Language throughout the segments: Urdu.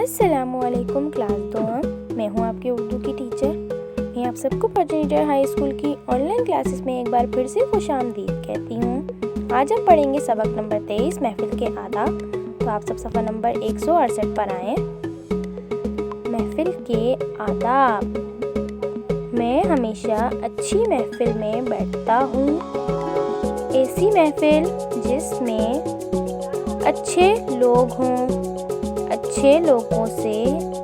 السلام علیکم کلاس 2 میں ہوں آپ کی اردو کی ٹیچر۔ میں آپ سب کو پرجنیٹر ہائی اسکول کی آن لائن کلاسز میں ایک بار پھر سے خوش آمدید کہتی ہوں۔ آج ہم پڑھیں گے سبق نمبر 23 محفل کے آداب۔ تو آپ سب صفحہ نمبر 168 پر آئیں۔ محفل کے آداب۔ میں ہمیشہ اچھی محفل میں بیٹھتا ہوں۔ ایسی محفل جس میں اچھے لوگ ہوں، اچھے لوگوں سے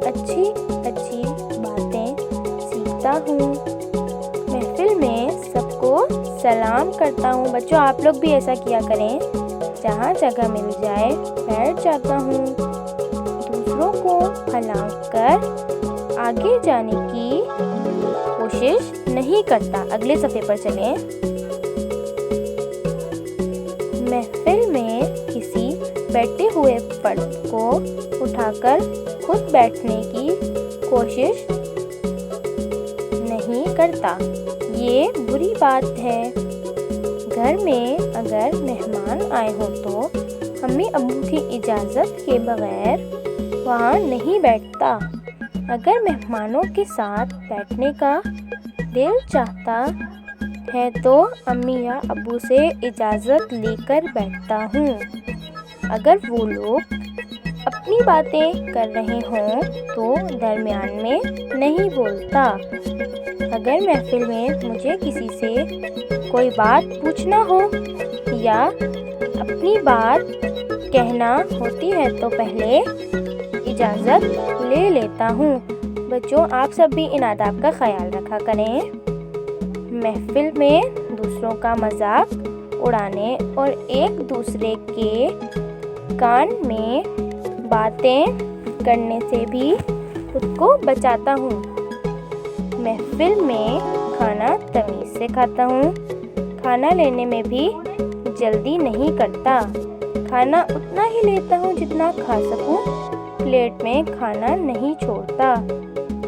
اچھی باتیں سیکھتا ہوں۔ محفل میں سب کو سلام کرتا ہوں۔ بچوں آپ لوگ بھی ایسا کیا کریں۔ جہاں جگہ مل جائے بیٹھ جاتا ہوں۔ دوسروں کو ہلا کر آگے جانے کی کوشش نہیں کرتا۔ اگلے صفحے پر چلیں۔ محفل میں کسی بیٹھے ہوئے فرد کو اٹھا کر خود بیٹھنے کی کوشش نہیں کرتا۔ یہ بری بات ہے۔ گھر میں اگر مہمان آئے ہوں تو امی ابو کی اجازت کے بغیر وہاں نہیں بیٹھتا۔ اگر مہمانوں کے ساتھ بیٹھنے کا دل چاہتا ہے تو امی یا ابو سے اجازت لے کر بیٹھتا ہوں۔ اگر وہ لوگ اپنی باتیں کر رہے ہوں تو درمیان میں نہیں بولتا۔ اگر محفل میں مجھے کسی سے کوئی بات پوچھنا ہو یا اپنی بات کہنا ہوتی ہے تو پہلے اجازت لے لیتا ہوں۔ بچوں آپ سب بھی ان آداب کا خیال رکھا کریں۔ محفل میں دوسروں کا مذاق اڑانے اور ایک دوسرے کے کان میں باتیں کرنے سے بھی خود کو بچاتا ہوں۔ محفل میں کھانا تمیز سے کھاتا ہوں۔ کھانا لینے میں بھی جلدی نہیں کرتا۔ کھانا اتنا ہی لیتا ہوں جتنا کھا سکوں۔ پلیٹ میں کھانا نہیں چھوڑتا۔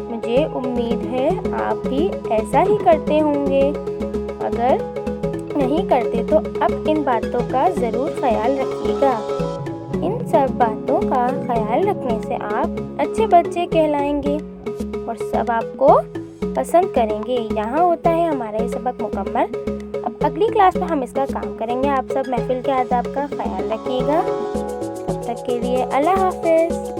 مجھے امید ہے آپ بھی ایسا ہی کرتے ہوں گے۔ اگر نہیں کرتے تو اب ان باتوں کا ضرور خیال رکھیے گا۔ ان سب باتوں کا خیال رکھنے سے آپ اچھے بچے کہلائیں گے اور سب آپ کو پسند کریں گے۔ یہاں ہوتا ہے ہمارا یہ سبق مکمل۔ اب اگلی کلاس میں ہم اس کا کام کریں گے۔ آپ سب محفل کے آداب کا خیال رکھیے گا۔ تب تک کے لیے اللہ حافظ۔